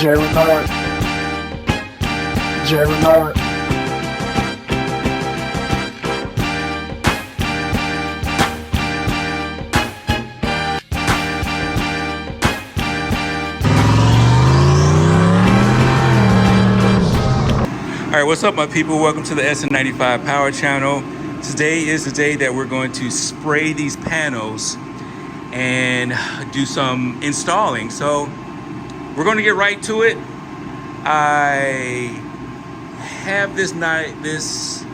Jerry Nard. All right, what's up, my people? Welcome to the SN95 Power Channel. Today is the day that we're going to spray these panels and do some installing. So we're going to get right to it. I have this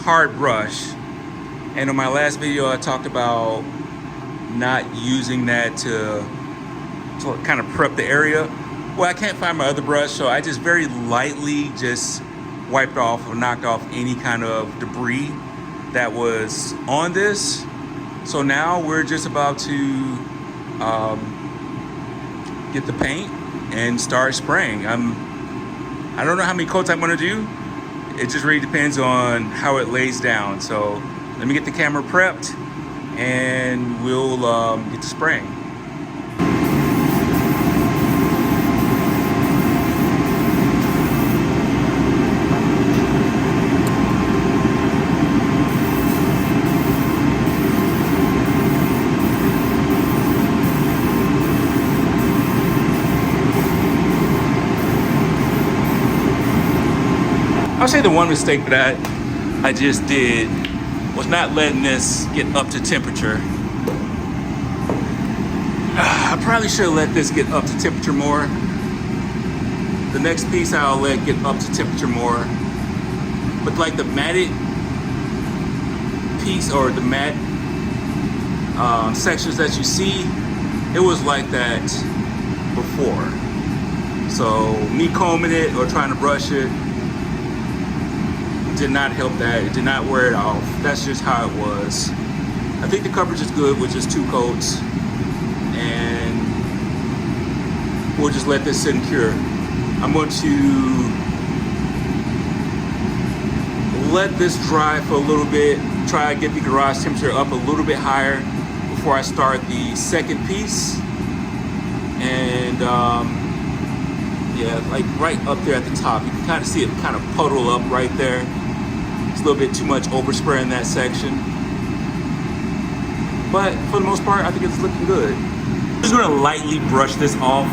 hard brush, and on my last video I talked about not using that to kind of prep the area. Well, I can't find my other brush, so I just very lightly just wiped off or knocked off any kind of debris that was on this. So now we're just about to get the paint and start spraying. I don't know how many coats I'm gonna do. It just really depends on how it lays down. So let me get the camera prepped and we'll get to spraying. I'll say the one mistake that I just did was not letting this get up to temperature. I probably should have let this get up to temperature more. The next piece I'll let get up to temperature more. But like the matted piece or the matte sections that you see, it was like that before. So me combing it or trying to brush it did not help that. It did not wear it off. That's just how it was. I think the coverage is good with just 2 coats, and we'll just let this sit and cure. I'm going to let this dry for a little bit, try to get the garage temperature up a little bit higher before I start the second piece. And yeah, like right up there at the top, you can kind of see it kind of puddle up right there. It's a little bit too much overspray in that section. But for the most part, I think it's looking good. I'm just gonna lightly brush this off.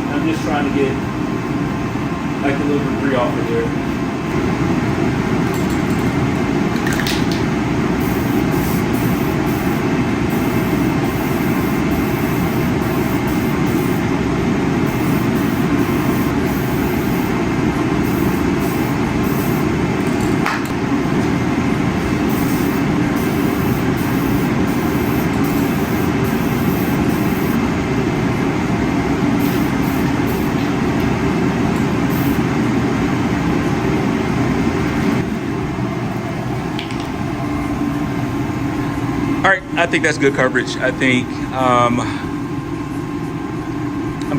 I'm just trying to get like a little debris off of here. I think that's good coverage. I think I'm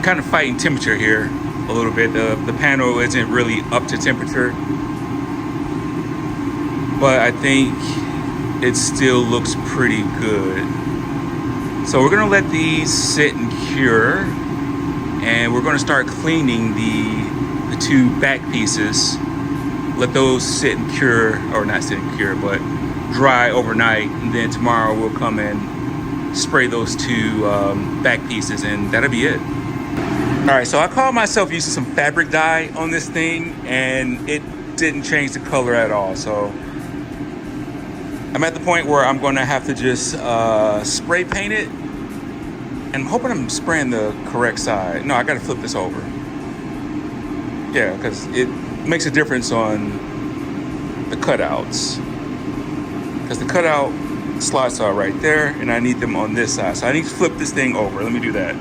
kind of fighting temperature here a little bit. The panel isn't really up to temperature, but I think it still looks pretty good. So we're gonna let these sit and cure, and we're gonna start cleaning the 2 back pieces. Let those sit and cure, or not sit and cure, but dry overnight, and then tomorrow we'll come and spray those 2 back pieces, and that'll be it. All right, so I caught myself using some fabric dye on this thing, and it didn't change the color at all. So I'm at the point where I'm going to have to just spray paint it, and I'm hoping I'm spraying the correct side. No, I got to flip this over. Yeah, because it makes a difference on the cutouts. Because the cutout slots are right there, and I need them on this side. So I need to flip this thing over. Let me do that.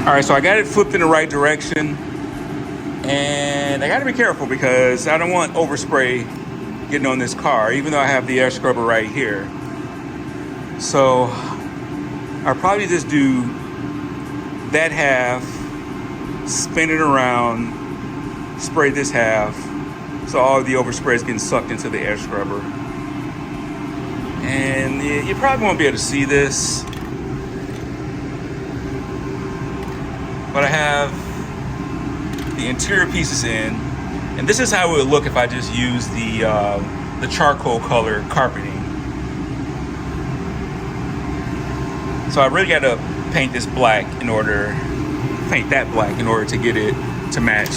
All right, so I got it flipped in the right direction, and I got to be careful because I don't want overspray getting on this car, even though I have the air scrubber right here. So I'll probably just do that half, spin it around, spray this half, so all of the overspray is getting sucked into the air scrubber. And you probably won't be able to see this, but I have the interior pieces in, and this is how it would look if I just used the charcoal color carpeting. So I really got to paint that black in order to get it to match.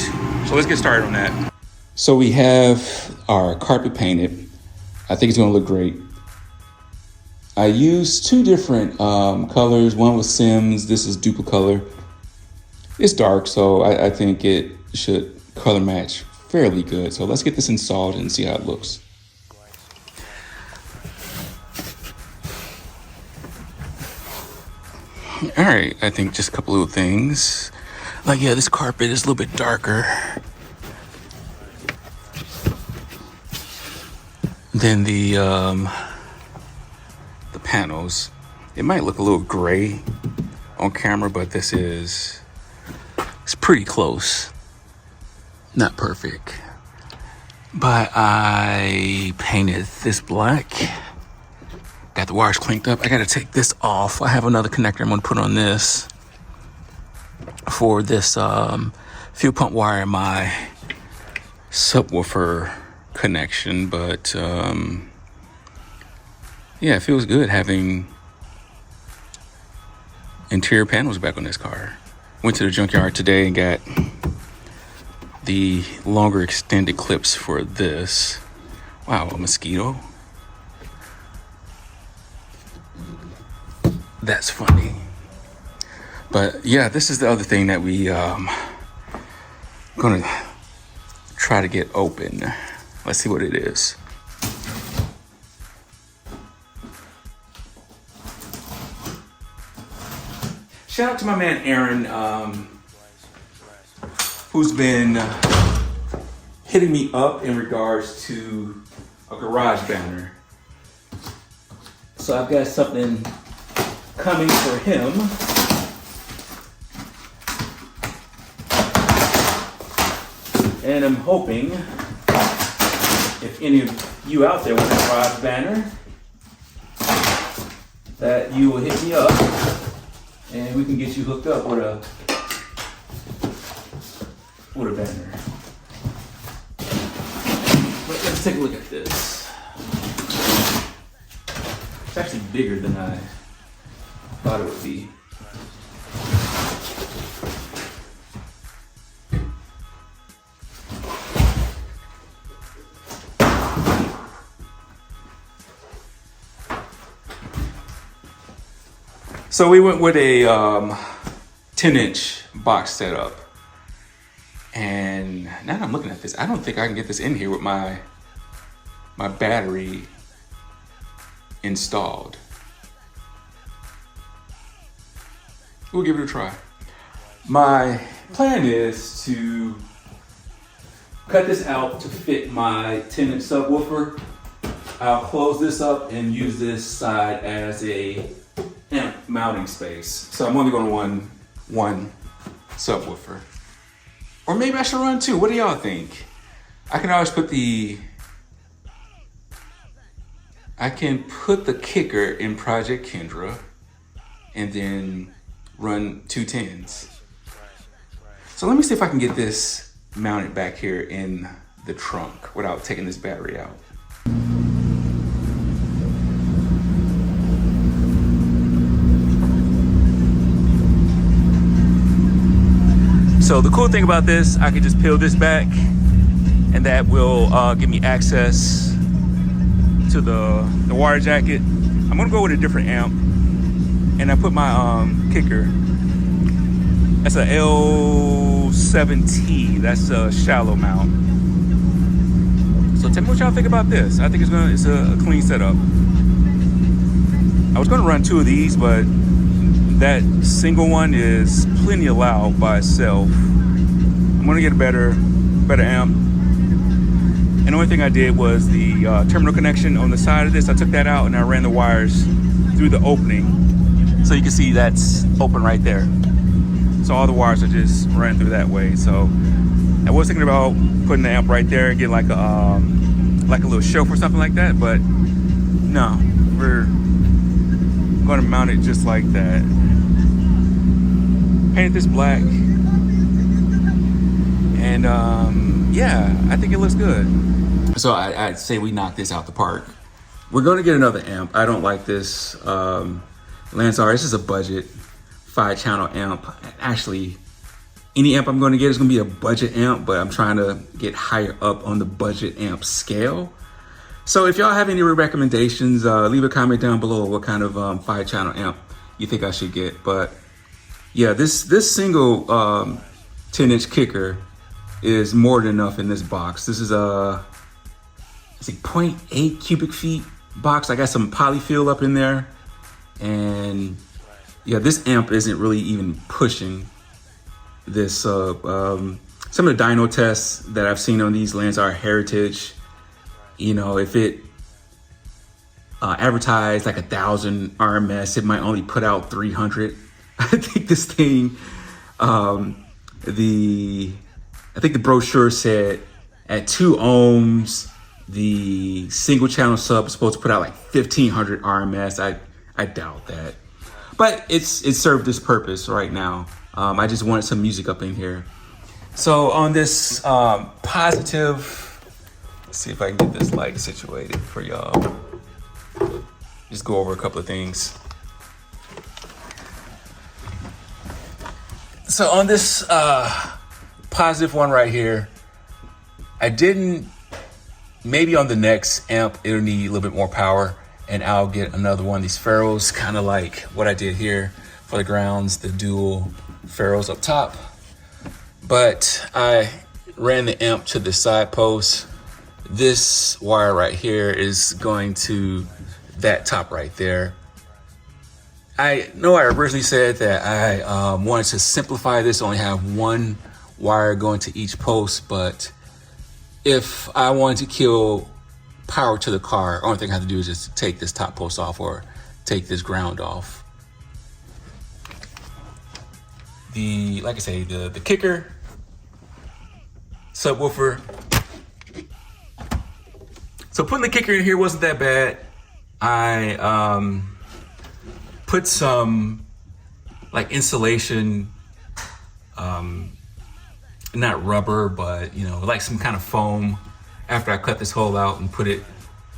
So let's get started on that. So we have our carpet painted. I think it's going to look great. I used two different colors. One was Sims. This is Duplicolor. It's dark, so I think it should color match fairly good. So let's get this installed and see how it looks. All right, I think just a couple of things. Like, yeah, this carpet is a little bit darker than the panels. It might look a little gray on camera, but it's pretty close. Not perfect. But I painted this black. Got the wires clanked up. I gotta take this off. I have another connector I'm gonna put on this for this fuel pump wire in my subwoofer connection. But yeah, it feels good having interior panels back on this car. Went to the junkyard today and got the longer extended clips for this. Wow, a mosquito. That's funny. But yeah, this is the other thing that we gonna try to get open. Let's see what it is. Shout out to my man Aaron, who's been hitting me up in regards to a garage banner. So I've got something coming for him. And I'm hoping if any of you out there want a garage banner, that you will hit me up and we can get you hooked up with a banner. But let's take a look at this. It's actually bigger than I thought it would be. So we went with a 10-inch box setup. And now that I'm looking at this, I don't think I can get this in here with my battery installed. We'll give it a try. My plan is to cut this out to fit my 10-inch subwoofer. I'll close this up and use this side as a amp mounting space. So I'm only going to run one subwoofer. Or maybe I should run two. What do y'all think? I can put the Kicker in Project Kendra and then run 2 10s. So let me see if I can get this mounted back here in the trunk without taking this battery out. So the cool thing about this, I can just peel this back and that will give me access to the wire jacket. I'm gonna go with a different amp, and I put my Kicker. That's a L7T. That's a shallow mount. So tell me what y'all think about this. I think it's a clean setup. I was gonna run 2 of these, but that single one is plenty loud by itself. I'm gonna get a better amp. And the only thing I did was the terminal connection on the side of this. I took that out and I ran the wires through the opening. So you can see that's open right there. So all the wires are just running through that way. So I was thinking about putting the amp right there and getting like a little shelf or something like that, but no, we're gonna mount it just like that. Painted this black. And yeah, I think it looks good. So I'd say we knock this out the park. We're going to get another amp. I don't like this Landsar. This is a budget 5-channel amp. Actually, any amp I'm going to get is going to be a budget amp, but I'm trying to get higher up on the budget amp scale. So if y'all have any recommendations, leave a comment down below what kind of 5-channel amp you think I should get. But yeah, this single 10-inch kicker is more than enough in this box. This is a, I think 0.8 cubic feet box. I got some polyfill up in there, and yeah, this amp isn't really even pushing this. Some of the dyno tests that I've seen on these Landsar Heritage, you know, if it advertised like 1,000 RMS, it might only put out 300. I think this thing, I think the brochure said at 2 ohms, the single channel sub is supposed to put out like 1,500 RMS. I doubt that, but it served its purpose right now. I just wanted some music up in here. So on this positive, let's see if I can get this light situated for y'all. Just go over a couple of things. So on this positive one right here, maybe on the next amp, it'll need a little bit more power, and I'll get another one of these ferrules, kind of like what I did here for the grounds, the dual ferrules up top. But I ran the amp to the side post. This wire right here is going to that top right there. I know I originally said that I wanted to simplify this, only have one wire going to each post, but if I wanted to kill power to the car, only thing I have to do is just take this top post off or take this ground off. Like I say, the kicker, subwoofer. So putting the kicker in here wasn't that bad. I put some like insulation, not rubber, but you know, like some kind of foam after I cut this hole out and put it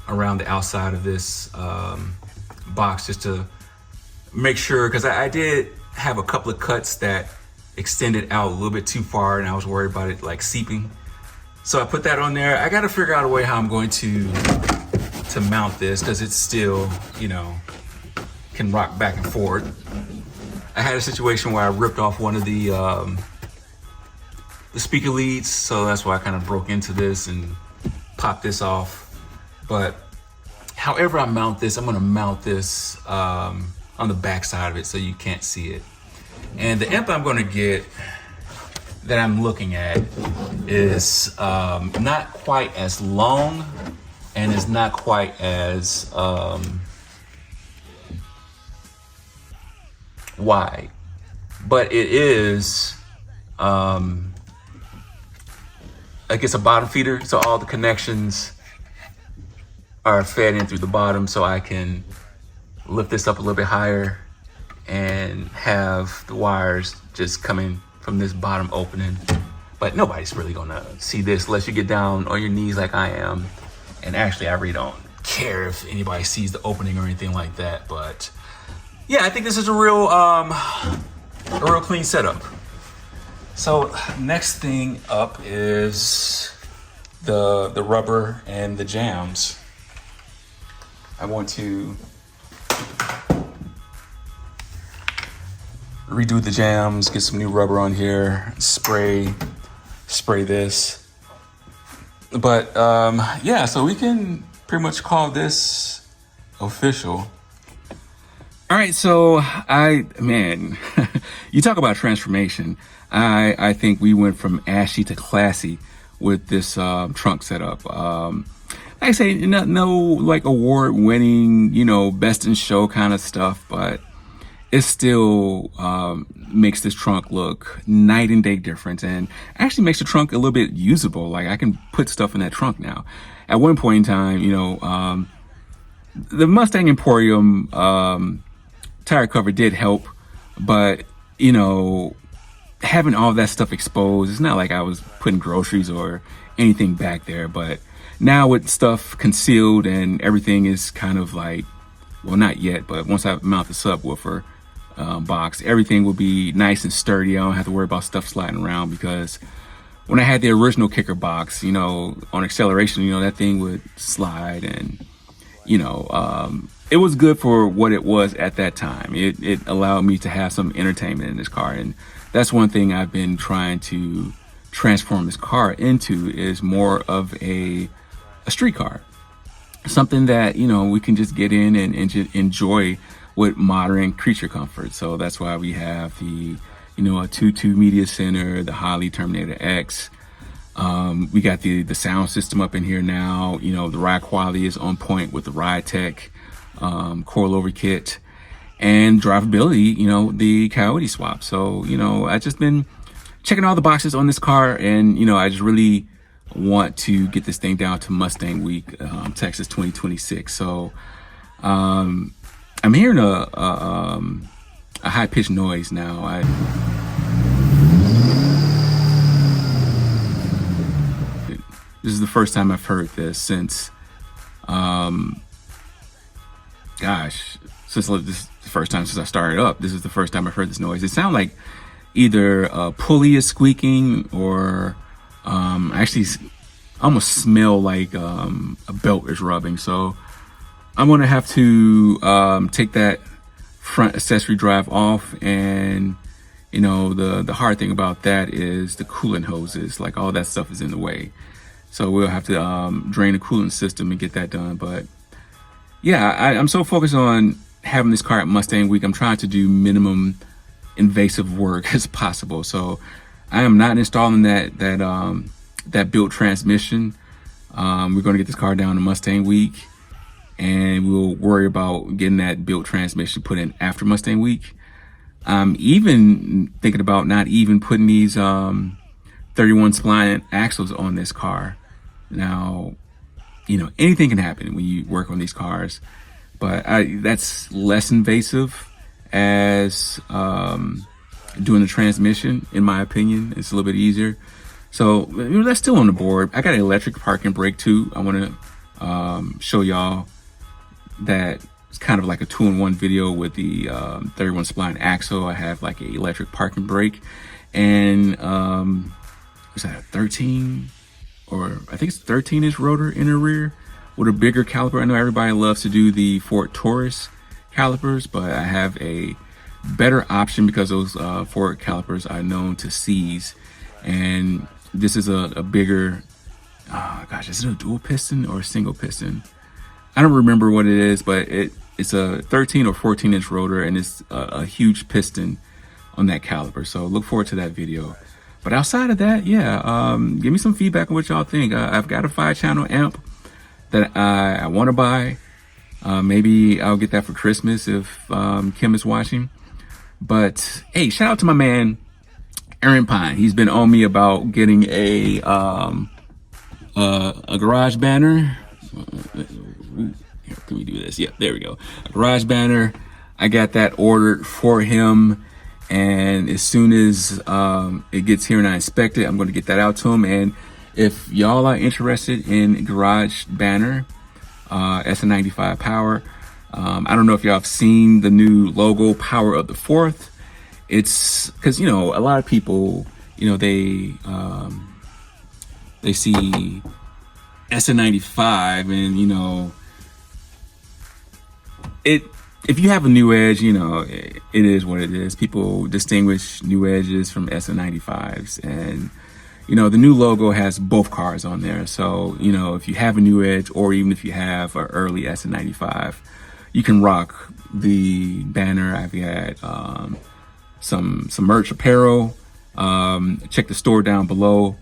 around the outside of this box, just to make sure, because I did have a couple of cuts that extended out a little bit too far and I was worried about it like seeping. So I put that on there. I got to figure out a way how I'm going to mount this, because it's still, you know, can rock back and forth. I had a situation where I ripped off one of the speaker leads, so that's why I kind of broke into this and popped this off. But however I mount this, I'm going to mount this on the back side of it so you can't see it. And the amp I'm going to get, that I'm looking at, is not quite as long and is not quite as wide, but it is I guess a bottom feeder, so all the connections are fed in through the bottom, so I can lift this up a little bit higher and have the wires just coming from this bottom opening. But nobody's really gonna see this unless you get down on your knees like I am. And actually, I really don't care if anybody sees the opening or anything like that. But yeah, I think this is a real clean setup. So next thing up is the rubber and the jams. I want to redo the jams, get some new rubber on here, spray this. But yeah, so we can pretty much call this official. All right, so man, you talk about transformation. I think we went from ashy to classy with this trunk setup. Like I say, no like award-winning, you know, best in show kind of stuff, but it still makes this trunk look night and day different, and actually makes the trunk a little bit usable. Like I can put stuff in that trunk now. At one point in time, you know, the Mustang Emporium tire cover did help, but you know, having all that stuff exposed, it's not like I was putting groceries or anything back there, but now with stuff concealed and everything is kind of like, well, not yet, but once I mount the subwoofer box, everything will be nice and sturdy. I don't have to worry about stuff sliding around, because when I had the original Kicker box, you know, on acceleration, you know, that thing would slide, and, you know, it was good for what it was at that time. It allowed me to have some entertainment in this car. And that's one thing I've been trying to transform this car into, is more of a street car. Something that, you know, we can just get in and just enjoy with modern creature comfort. So that's why we have the, you know, a 2.2 media center, the Holley Terminator X. We got the sound system up in here now. You know, the ride quality is on point with the Ride Tech coilover kit, and drivability, you know, the Coyote swap. So, you know, I just been checking all the boxes on this car, and, you know, I just really want to get this thing down to Mustang Week, Texas 2026. So I'm hearing a high-pitched noise now. This is the first time I've heard this since, since this is the first time since I started up. This is the first time I've heard this noise. It sounds like either a pulley is squeaking, or actually almost smell like a belt is rubbing. So I'm gonna have to take that front accessory drive off, and, you know, the hard thing about that is the coolant hoses, like all that stuff is in the way. So we'll have to drain the coolant system and get that done. But yeah, I'm so focused on having this car at Mustang Week. I'm trying to do minimum invasive work as possible. So I am not installing that built transmission. We're going to get this car down to Mustang Week, and we'll worry about getting that built transmission put in after Mustang Week. I'm even thinking about not even putting these 31 spline axles on this car. Now, you know, anything can happen when you work on these cars, but that's less invasive as doing the transmission, in my opinion. It's a little bit easier. So, you know, that's still on the board. I got an electric parking brake too. I want to show y'all that. It's kind of like a 2-in-1 video with the 31 spline axle. I have like an electric parking brake, and is that a 13, or I think it's 13-inch rotor in the rear with a bigger caliper. I know everybody loves to do the Ford Taurus calipers, but I have a better option because those Ford calipers are known to seize, and this is a bigger, is it a dual piston or a single piston? I don't remember what it is, but it's a 13 or 14-inch rotor, and it's a huge piston on that caliper. So look forward to that video. But outside of that, yeah, give me some feedback on what y'all think. I've got a 5-channel amp that I want to buy. Maybe I'll get that for Christmas if Kim is watching. But hey, shout out to my man Aaron Pine. He's been on me about getting a garage banner. Here, can we do this? Yeah, there we go. A garage banner. I got that ordered for him, and as soon as it gets here and I inspect it, I'm going to get that out to him. And if y'all are interested in garage banner, SN95 power, I don't know if y'all have seen the new logo, Power of the Fourth. It's because, you know, a lot of people, you know, they see SN95, and, you know, if you have a new edge, you know, it is what it is. People distinguish new edges from SN95s, and, you know, the new logo has both cars on there. So, you know, if you have a new edge, or even if you have an early SN95, you can rock the banner. I've got some merch apparel. Check the store down below.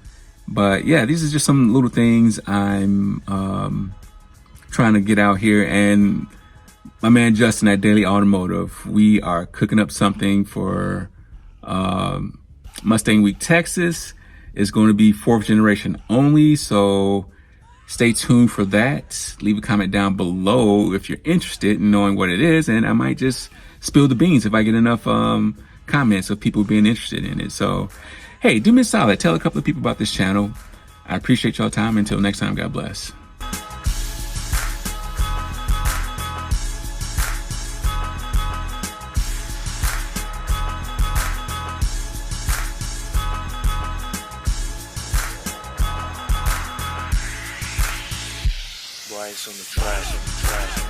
But yeah, these are just some little things I'm trying to get out here. And my man Justin at Daily Automotive, we are cooking up something for Mustang Week Texas. It's going to be 4th generation only, so stay tuned for that. Leave a comment down below if you're interested in knowing what it is, and I might just spill the beans if I get enough comments of people being interested in it. So, hey, do me a solid. Tell a couple of people about this channel. I appreciate y'all time. Until next time, God bless. Rice on the trash, on the trash.